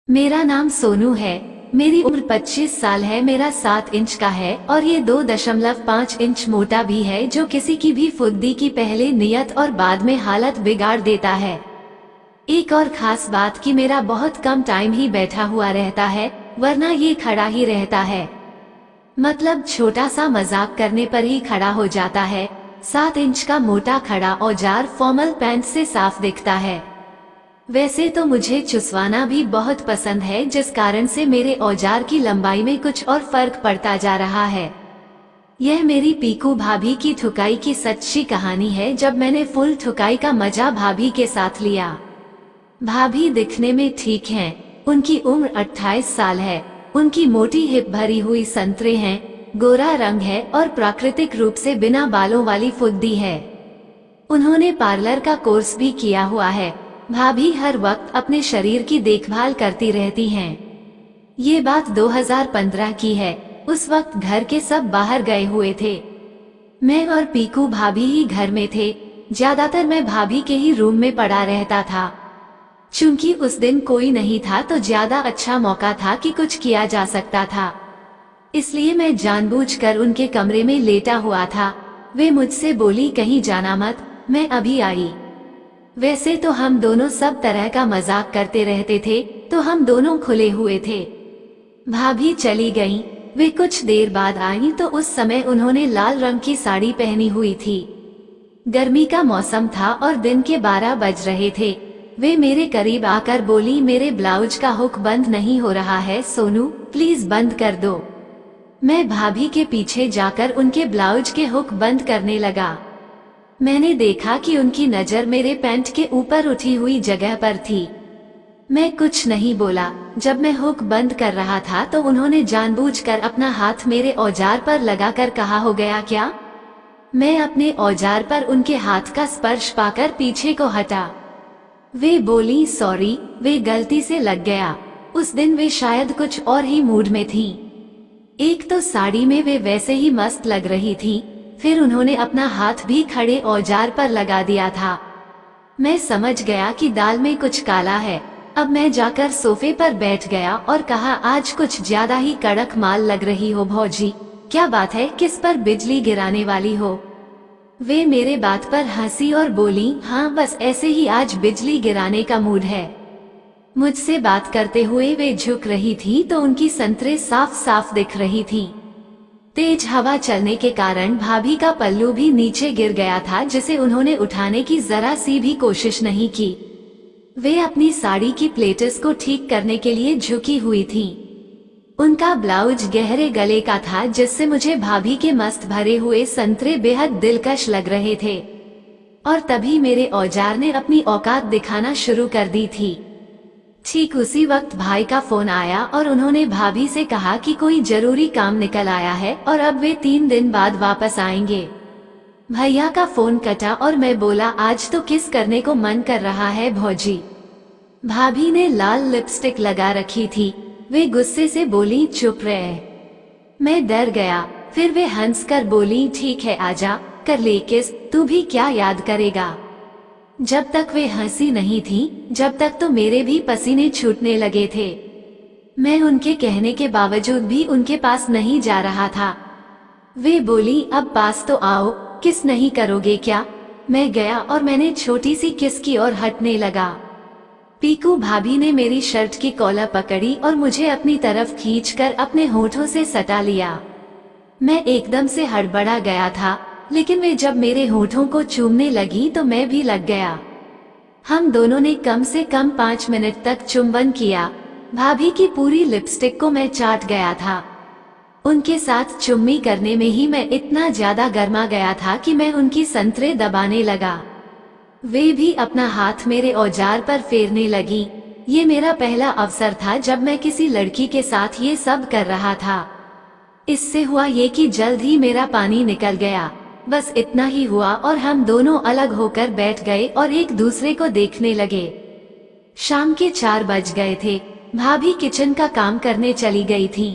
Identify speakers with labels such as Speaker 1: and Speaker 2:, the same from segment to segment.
Speaker 1: मेरा नाम सोनू है। मेरी उम्र 25 साल है। मेरा 7 इंच का है और ये 2.5 इंच मोटा भी है, जो किसी की भी फुद्दी की पहले नियत और बाद में हालत बिगाड़ देता है। एक और खास बात कि मेरा बहुत कम टाइम ही बैठा हुआ रहता है, वरना ये खड़ा ही रहता है। मतलब छोटा सा मजाक करने पर ही खड़ा हो जाता है। 7 इंच का मोटा खड़ा औजार फॉर्मल पैंट से साफ दिखता है। वैसे तो मुझे चुसवाना भी बहुत पसंद है, जिस कारण से मेरे औजार की लंबाई में कुछ और फर्क पड़ता जा रहा है। यह मेरी पीकू भाभी की ठुकाई की सच्ची कहानी है, जब मैंने फुल ठुकाई का मजा भाभी के साथ लिया। भाभी दिखने में ठीक हैं। उनकी उम्र 28 साल है। उनकी मोटी हिप भरी हुई संतरे हैं, गोरा रंग है और प्राकृतिक रूप से बिना बालों वाली फुद्दी है। उन्होंने पार्लर का कोर्स भी किया हुआ है। भाभी हर वक्त अपने शरीर की देखभाल करती रहती हैं। ये बात 2015 की है। उस वक्त घर के सब बाहर गए हुए थे। मैं और पीकू भाभी ही घर में थे। ज्यादातर मैं भाभी के ही रूम में पड़ा रहता था। चूंकि उस दिन कोई नहीं था तो ज्यादा अच्छा मौका था कि कुछ किया जा सकता था, इसलिए मैं जानबूझकर उनके कमरे में लेटा हुआ था। वे मुझसे बोली, कहीं जाना मत, मैं अभी आई। वैसे तो हम दोनों सब तरह का मजाक करते रहते थे, तो हम दोनों खुले हुए थे। भाभी चली गईं। वे कुछ देर बाद आई तो उस समय उन्होंने लाल रंग की साड़ी पहनी हुई थी। गर्मी का मौसम था और दिन के 12 बज रहे थे। वे मेरे करीब आकर बोली, मेरे ब्लाउज का हुक बंद नहीं हो रहा है सोनू, प्लीज बंद कर दो। मैं भाभी के पीछे जाकर उनके ब्लाउज के हुक बंद करने लगा। मैंने देखा कि उनकी नजर मेरे पैंट के ऊपर उठी हुई जगह पर थी। मैं कुछ नहीं बोला। जब मैं हुक बंद कर रहा था तो उन्होंने जानबूझकर अपना हाथ मेरे औजार पर लगाकर कहा, हो गया क्या? मैं अपने औजार पर उनके हाथ का स्पर्श पाकर पीछे को हटा। वे बोली, सॉरी, वे गलती से लग गया। उस दिन वे शायद कुछ और ही मूड में थीं। एक तो साड़ी में वे वैसे ही मस्त लग रही थीं, फिर उन्होंने अपना हाथ भी खड़े औजार पर लगा दिया था। मैं समझ गया कि दाल में कुछ काला है। अब मैं जाकर सोफे पर बैठ गया और कहा, आज कुछ ज्यादा ही कड़क माल लग रही हो भौजी। क्या बात है, किस पर बिजली गिराने वाली हो? वे मेरे बात पर हंसी और बोली, हाँ बस ऐसे ही आज बिजली गिराने का मूड है। मुझसे बात करते हुए वे झुक रही थी तो उनकी संतरे साफ साफ दिख रही थीं। तेज हवा चलने के कारण भाभी का पल्लू भी नीचे गिर गया था, जिसे उन्होंने उठाने की जरा सी भी कोशिश नहीं की। वे अपनी साड़ी की प्लेट्स को ठीक करने के लिए झुकी हुई थीं। उनका ब्लाउज गहरे गले का था, जिससे मुझे भाभी के मस्त भरे हुए संतरे बेहद दिलकश लग रहे थे। और तभी मेरे औजार ने अपनी औकात दिखाना शुरू कर दी थी। ठीक उसी वक्त भाई का फोन आया और उन्होंने भाभी से कहा कि कोई जरूरी काम निकल आया है और अब वे 3 दिन बाद वापस आएंगे। भैया का फोन कटा और मैं बोला, आज तो किस करने को मन कर रहा है भौजी? भाभी ने लाल लिपस्टिक लगा रखी थी। वे गुस्से से बोली, चुप रहे। मैं डर गया। फिर वे हंसकर बोली, ठीक है आजा, कर ले किस, तू भी क्या याद करेगा। जब तक वे हंसी नहीं थी, जब तक तो मेरे भी पसीने छूटने लगे थे। मैं उनके कहने के बावजूद भी उनके पास नहीं जा रहा था। वे बोली, अब पास तो आओ, किस नहीं करोगे क्या? मैं गया और मैंने छोटी सी किस की ओर हटने लगा। पीकू भाभी ने मेरी शर्ट की कॉलर पकड़ी और मुझे अपनी तरफ खींचकर अपने होठों से सटा लिया। मैं एकदम से हड़बड़ा गया था, लेकिन वे जब मेरे होठों को चूमने लगी तो मैं भी लग गया। हम दोनों ने कम से कम 5 मिनट तक चुंबन किया। भाभी की पूरी लिपस्टिक को मैं चाट गया था। उनके साथ चुम्मी करने में ही मैं इतना ज्यादा गर्मा गया था कि मैं उनकी संतरे दबाने लगा। वे भी अपना हाथ मेरे औजार पर फेरने लगी। ये मेरा पहला अवसर था जब मैं किसी लड़की के साथ ये सब कर रहा था। इससे हुआ ये कि जल्द ही मेरा पानी निकल गया। बस इतना ही हुआ और हम दोनों अलग होकर बैठ गए और एक दूसरे को देखने लगे। शाम के 4 बज गए थे। भाभी किचन का काम करने चली गई थी।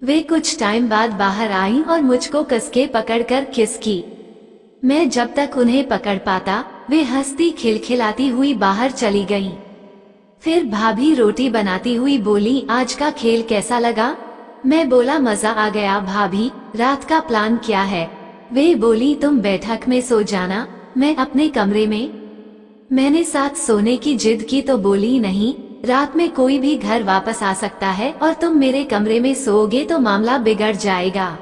Speaker 1: वे कुछ टाइम बाद बाहर आईं और मुझको कसके पकड़कर किस की। मैं जब तक उन्हें पकड़ पाता, वे हंसती खिलखिलाती हुई बाहर चली गईं। फिर भाभी रोटी बनाती हुई बोली, आज का खेल कैसा लगा? मैं बोला, मजा आ गया भाभी, रात का प्लान क्या है? वे बोली, तुम बैठक में सो जाना, मैं अपने कमरे में। मैंने साथ सोने की जिद की तो बोली, नहीं, रात में कोई भी घर वापस आ सकता है और तुम मेरे कमरे में सोओगे तो मामला बिगड़ जाएगा।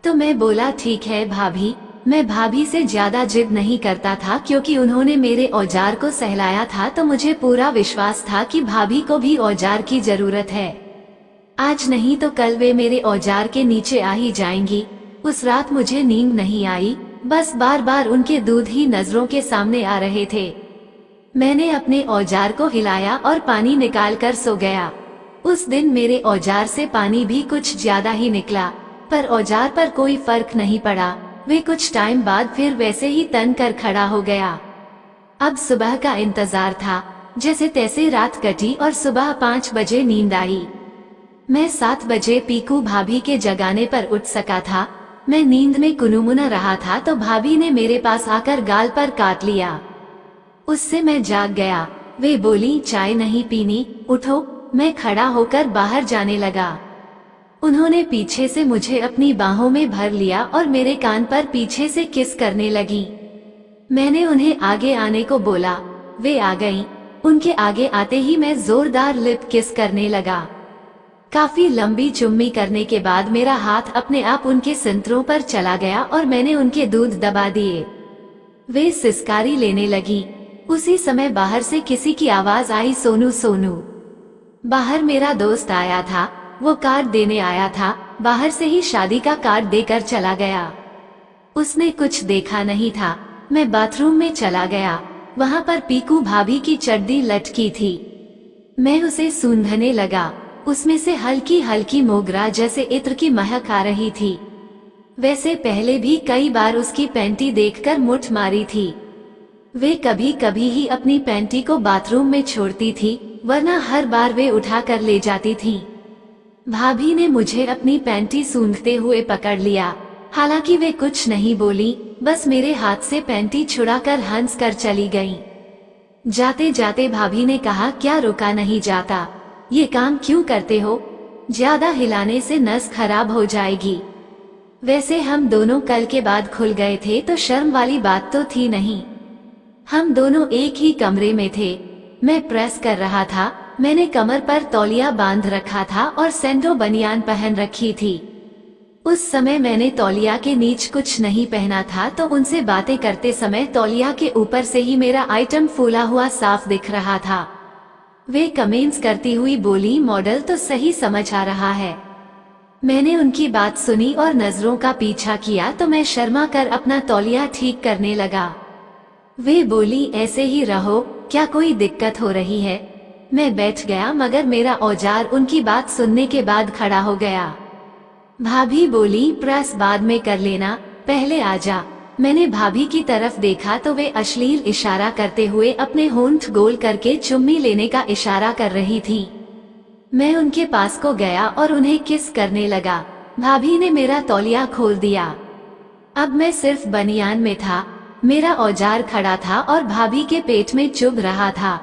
Speaker 1: तो मैं बोला, ठीक है भाभी। मैं भाभी से ज्यादा जिद नहीं करता था क्योंकि उन्होंने मेरे औजार को सहलाया था, तो मुझे पूरा विश्वास था कि भाभी को भी औजार की जरूरत है। आज नहीं तो कल वे मेरे औजार के नीचे आ ही जाएंगी। उस रात मुझे नींद नहीं आई, बस बार बार उनके दूध ही नजरों के सामने आ रहे थे। मैंने अपने औजार को हिलाया और पानी निकाल कर सो गया। उस दिन मेरे औजार से पानी भी कुछ ज्यादा ही निकला, पर औजार पर कोई फर्क नहीं पड़ा। वे कुछ टाइम बाद फिर वैसे ही तन कर खड़ा हो गया। अब सुबह का इंतजार था। जैसे तैसे रात कटी और सुबह 5 बजे नींद आई। मैं 7 बजे पीकू भाभी के जगाने पर उठ सका था। मैं नींद में कुनमुना रहा था तो भाभी ने मेरे पास आकर गाल पर काट लिया। उससे मैं जाग गया। वे बोली, चाय नहीं पीनी, उठो। मैं खड़ा होकर बाहर जाने लगा। उन्होंने पीछे से मुझे अपनी बाहों में भर लिया और मेरे कान पर पीछे से किस करने लगी। मैंने उन्हें आगे आने को बोला। वे आ गईं। उनके आगे आते ही मैं जोरदार लिप किस करने लगा। काफी लंबी चुम्मी करने के बाद मेरा हाथ अपने आप उनके संतरों पर चला गया और मैंने उनके दूध दबा दिए। वे सिसकारी लेने लगी। उसी समय बाहर से किसी की आवाज आई, सोनू सोनू। बाहर मेरा दोस्त आया था। वो कार्ड देने आया था। बाहर से ही शादी का कार्ड देकर चला गया। उसने कुछ देखा नहीं था। मैं बाथरूम में चला गया। वहाँ पर पीकू भाभी की चड्डी लटकी थी। मैं उसे सूंघने लगा। उसमें से हल्की हल्की मोगरा जैसे इत्र की महक आ रही थी। वैसे पहले भी कई बार उसकी पैंटी देखकर मुठ मारी थी। वे कभी कभी ही अपनी पैंटी को बाथरूम में छोड़ती थी, वरना हर बार वे उठा कर ले जाती थी। भाभी ने मुझे अपनी पैंटी सूंघते हुए पकड़ लिया। हालांकि वे कुछ नहीं बोली, बस मेरे हाथ से पैंटी छुड़ाकर हंस कर चली गईं। जाते जाते भाभी ने कहा, क्या रुका नहीं जाता? ये काम क्यों करते हो? ज्यादा हिलाने से नस खराब हो जाएगी। वैसे हम दोनों कल के बाद खुल गए थे तो शर्म वाली बात तो थी नहीं। हम दोनों एक ही कमरे में थे। मैं प्रेस कर रहा था। मैंने कमर पर तौलिया बांध रखा था और सैंडो बनियान पहन रखी थी। उस समय मैंने तौलिया के नीच कुछ नहीं पहना था, तो उनसे बातें करते समय तौलिया के ऊपर से ही मेरा आइटम फूला हुआ साफ दिख रहा था। वे कमेंट्स करती हुई बोली, मॉडल तो सही समझ आ रहा है। मैंने उनकी बात सुनी और नजरों का पीछा किया तो मैं शर्मा कर अपना तौलिया ठीक करने लगा। वे बोली, ऐसे ही रहो, क्या कोई दिक्कत हो रही है? मैं बैठ गया, मगर मेरा औजार उनकी बात सुनने के बाद खड़ा हो गया। भाभी बोली, प्रेस बाद में कर लेना, पहले आजा। मैंने भाभी की तरफ देखा तो वे अश्लील इशारा करते हुए अपने होंठ गोल करके चुम्मी लेने का इशारा कर रही थी। मैं उनके पास को गया और उन्हें किस करने लगा। भाभी ने मेरा तौलिया खोल दिया। अब मैं सिर्फ बनियान में था। मेरा औजार खड़ा था और भाभी के पेट में चुभ रहा था।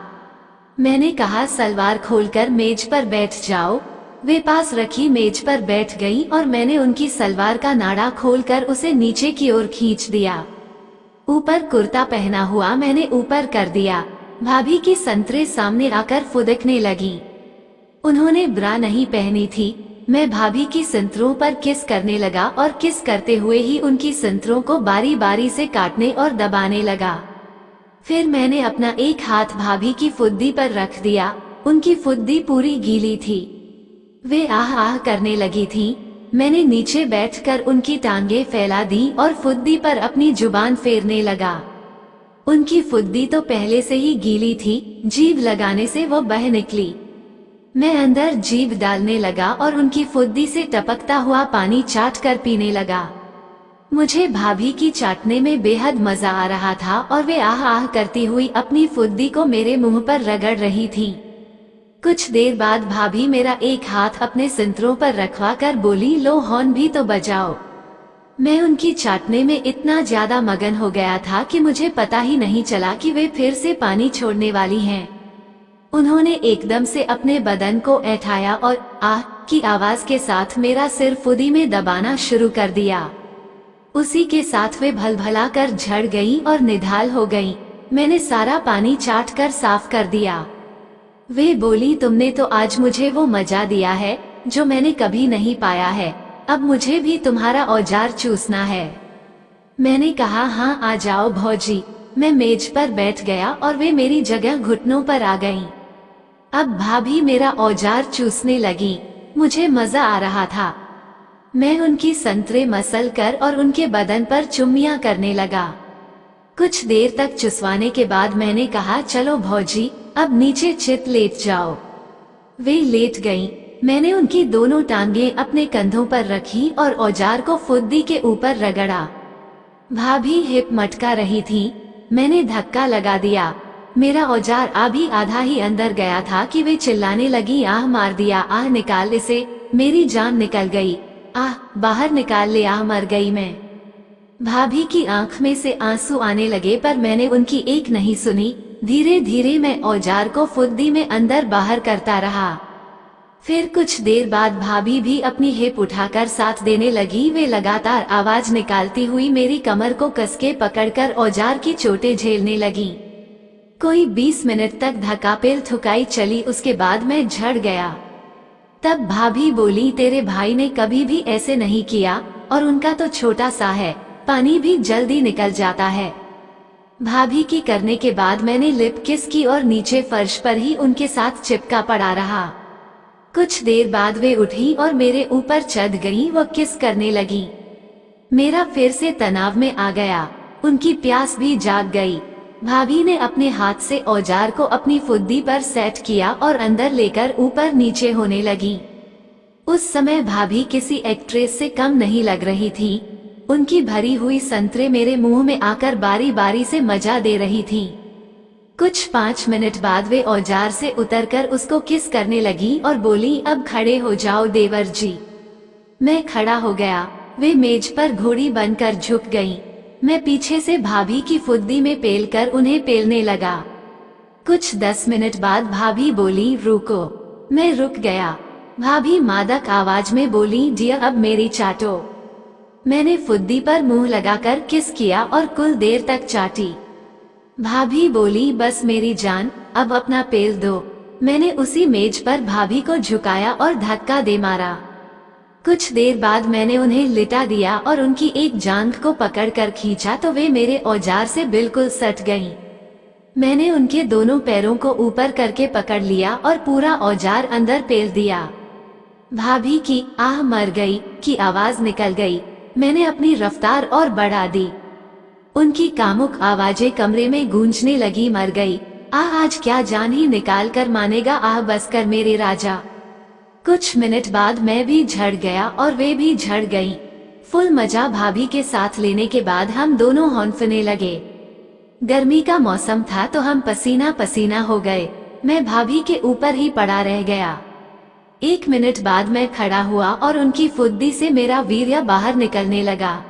Speaker 1: मैंने कहा, सलवार खोलकर मेज पर बैठ जाओ। वे पास रखी मेज पर बैठ गई और मैंने उनकी सलवार का नाड़ा खोलकर उसे नीचे की ओर खींच दिया। ऊपर कुर्ता पहना हुआ मैंने ऊपर कर दिया। भाभी की संतरे सामने आकर फुदकने लगी। उन्होंने ब्रा नहीं पहनी थी। मैं भाभी की संतरों पर किस करने लगा और किस करते हुए ही उनकी संतरों को बारी बारी से काटने और दबाने लगा। फिर मैंने अपना एक हाथ भाभी की फुद्दी पर रख दिया। उनकी फुद्दी पूरी गीली थी। वे आह आह करने लगी थी। मैंने नीचे बैठकर उनकी टांगे फैला दी और फुद्दी पर अपनी जुबान फेरने लगा। उनकी फुद्दी तो पहले से ही गीली थी, जीभ लगाने से वो बह निकली। मैं अंदर जीभ डालने लगा और उनकी फुद्दी से टपकता हुआ पानी चाट कर पीने लगा। मुझे भाभी की चाटने में बेहद मजा आ रहा था और वे आह आह करती हुई अपनी फुद्दी को मेरे मुंह पर रगड़ रही थी। कुछ देर बाद भाभी मेरा एक हाथ अपने संतरों पर रखवा कर बोली, लो हॉर्न भी तो बजाओ। मैं उनकी चाटने में इतना ज्यादा मगन हो गया था कि मुझे पता ही नहीं चला कि वे फिर से पानी छोड़ने वाली हैं। उन्होंने एकदम से अपने बदन को ऐठाया और आह की आवाज के साथ मेरा सिर फुदी में दबाना शुरू कर दिया। उसी के साथ वे भलभला कर झड़ गई और निढाल हो गई। मैंने सारा पानी चाट कर साफ कर दिया। वे बोली, तुमने तो आज मुझे वो मजा दिया है जो मैंने कभी नहीं पाया है। अब मुझे भी तुम्हारा औजार चूसना है। मैंने कहा, हाँ आ जाओ भौजी। मैं मेज पर बैठ गया और वे मेरी जगह घुटनों पर आ गईं। अब भाभी मेरा औजार चूसने लगी। मुझे मजा आ रहा था। मैं उनकी संतरे मसल कर और उनके बदन पर चुम्मियां करने लगा। कुछ देर तक चुसवाने के बाद मैंने कहा, चलो भौजी अब नीचे चित लेट जाओ। वे लेट गईं। मैंने उनकी दोनों टांगें अपने कंधों पर रखी और औजार को फुद्दी के ऊपर रगड़ा। भाभी हिप मटका रही थी। मैंने धक्का लगा दिया। मेरा औजार अभी आधा ही अंदर गया था कि वे चिल्लाने लगी, आह मार दिया, आह निकाल इसे, मेरी जान निकल गई, आह बाहर निकाल ले, आह मर गई मैं। भाभी की आंख में से आंसू आने लगे पर मैंने उनकी एक नहीं सुनी। धीरे धीरे मैं औजार को फुद्दी में अंदर बाहर करता रहा। फिर कुछ देर बाद भाभी भी अपनी हिप उठाकर साथ देने लगी। वे लगातार आवाज निकालती हुई मेरी कमर को कसके पकड़कर औजार की चोटें झेलने लगी। कोई 20 मिनट तक धक्कापेल ठुकाई चली। उसके बाद मैं झड़ गया। तब भाभी बोली, तेरे भाई ने कभी भी ऐसे नहीं किया और उनका तो छोटा सा है, पानी भी जल्दी निकल जाता है। भाभी की करने के बाद मैंने लिप किस की और नीचे फर्श पर ही उनके साथ चिपका पड़ा रहा। कुछ देर बाद वे उठी और मेरे ऊपर चढ़ गई। वो किस करने लगी। मेरा फिर से तनाव में आ गया। उनकी प्यास भी जाग गई। भाभी ने अपने हाथ से औजार को अपनी फुद्दी पर सेट किया और अंदर लेकर ऊपर नीचे होने लगी। उस समय भाभी किसी एक्ट्रेस से कम नहीं लग रही थी। उनकी भरी हुई संतरे मेरे मुंह में आकर बारी बारी से मजा दे रही थी। कुछ 5 मिनट बाद वे औजार से उतरकर उसको किस करने लगी और बोली, अब खड़े हो जाओ देवर जी। मैं खड़ा हो गया। वे मेज पर घोड़ी बनकर झुक गईं। मैं पीछे से भाभी की फुद्दी में पेलकर उन्हें पेलने लगा। कुछ 10 मिनट बाद भाभी बोली, रुको। मैं रुक गया। भाभी मादक आवाज में बोली, डियर अब मेरी चाटो। मैंने फुद्दी पर मुंह लगाकर किस किया और कुल देर तक चाटी। भाभी बोली, बस मेरी जान, अब अपना पेल दो। मैंने उसी मेज पर भाभी को झुकाया और धक्का दे मारा। कुछ देर बाद मैंने उन्हें लिटा दिया और उनकी एक जांघ को पकड़कर खींचा तो वे मेरे औजार से बिल्कुल सट गईं। मैंने उनके दोनों पैरों को ऊपर करके पकड़ लिया और पूरा औजार अंदर पेल दिया। भाभी की आह मर गई की आवाज निकल गई। मैंने अपनी रफ्तार और बढ़ा दी। उनकी कामुक आवाजें कमरे में गूंजने लगी, मर गई, आह आज क्या जान ही निकाल कर मानेगा, आह बस कर मेरे राजा। कुछ मिनट बाद मैं भी झड़ गया और वे भी झड़ गईं। फुल मजा भाभी के साथ लेने के बाद हम दोनों हौंफने लगे। गर्मी का मौसम था तो हम पसीना पसीना हो गए। मैं भाभी के ऊपर ही पड़ा रह गया। 1 मिनट बाद मैं खड़ा हुआ और उनकी फुद्दी से मेरा वीर्य बाहर निकलने लगा।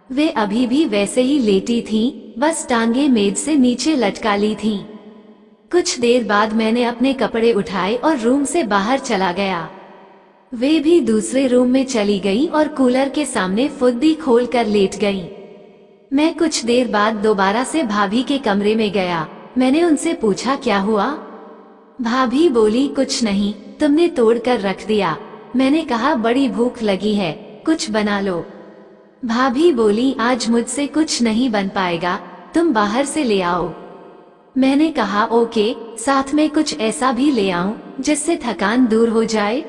Speaker 1: वे अभी भी वैसे ही लेटी थीं, बस टांगे मेज से नीचे लटका ली थीं। कुछ देर बाद मैंने अपने कपड़े उठाए और रूम से बाहर चला गया। वे भी दूसरे रूम में चली गई और कूलर के सामने फुद्दी खोल कर लेट गईं। मैं कुछ देर बाद दोबारा से भाभी के कमरे में गया। मैंने उनसे पूछा, क्या हुआ? भाभी बोली, कुछ नहीं, तुमने तोड़ कर रख दिया। मैंने कहा, बड़ी भूख लगी है, कुछ बना लो। भाभी बोली, आज मुझसे कुछ नहीं बन पाएगा, तुम बाहर से ले आओ। मैंने कहा, ओके, साथ में कुछ ऐसा भी ले आऊं जिससे थकान दूर हो जाए।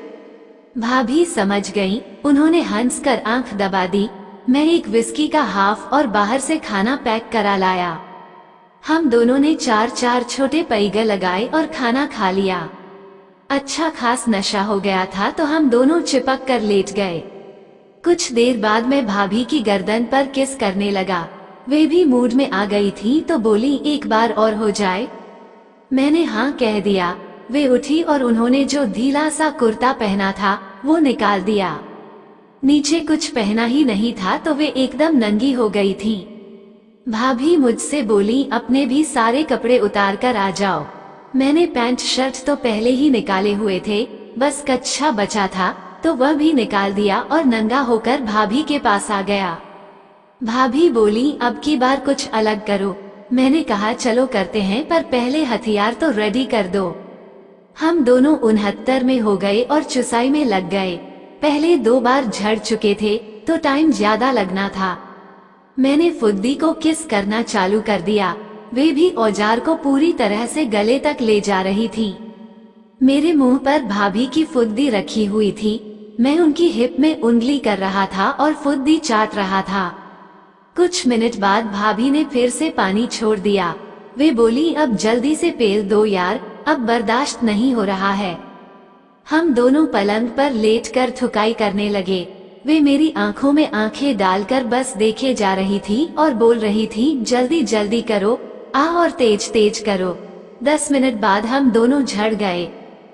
Speaker 1: भाभी समझ गईं। उन्होंने हंसकर आंख दबा दी। मैं एक विस्की का हाफ और बाहर से खाना पैक करा लाया। हम दोनों ने 4-4 छोटे पैगे लगाए और खाना खा लिया। अच्छा खास नशा हो गया था तो हम दोनों चिपक कर लेट गए। कुछ देर बाद मैं भाभी की गर्दन पर किस करने लगा। वे भी मूड में आ गई थी तो बोली, एक बार और हो जाए। मैंने हाँ कह दिया। वे उठी और उन्होंने जो ढीला सा कुर्ता पहना था वो निकाल दिया। नीचे कुछ पहना ही नहीं था तो वे एकदम नंगी हो गई थी। भाभी मुझसे बोली, अपने भी सारे कपड़े उतार कर आ जाओ। मैंने पैंट शर्ट तो पहले ही निकाले हुए थे, बस कच्छा बचा था तो वह भी निकाल दिया और नंगा होकर भाभी के पास आ गया। भाभी बोली अब की बार कुछ अलग करो। मैंने कहा चलो करते हैं, पर पहले हथियार तो रेडी कर दो। हम दोनों 69 में हो गए और चुसाई में लग गए। पहले 2 बार झड़ चुके थे तो टाइम ज्यादा लगना था। मैंने फुद्दी को किस करना चालू कर दिया, वे भी औजार को पूरी तरह से गले तक ले जा रही थी। मेरे मुंह पर भाभी की फुद्दी रखी हुई थी, मैं उनकी हिप में उंगली कर रहा था और फुद्दी चाट रहा था। कुछ मिनट बाद भाभी ने फिर से पानी छोड़ दिया। वे बोली अब जल्दी से पेल दो यार, अब बर्दाश्त नहीं हो रहा है। हम दोनों पलंग पर लेटकर थुकाई करने लगे। वे मेरी आंखों में आंखें डालकर बस देखे जा रही थी और बोल रही थी जल्दी जल्दी करो, और तेज तेज करो। 10 मिनट बाद हम दोनों झड़ गए।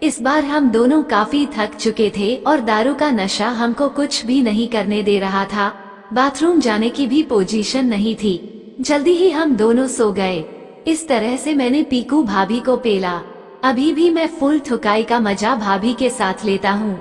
Speaker 1: इस बार हम दोनों काफी थक चुके थे और दारू का नशा हमको कुछ भी नहीं करने दे रहा था। बाथरूम जाने की भी पोजीशन नहीं थी। जल्दी ही हम दोनों सो गए। इस तरह से मैंने पीकू भाभी को पेला। अभी भी मैं फुल थुकाई का मजा भाभी के साथ लेता हूँ।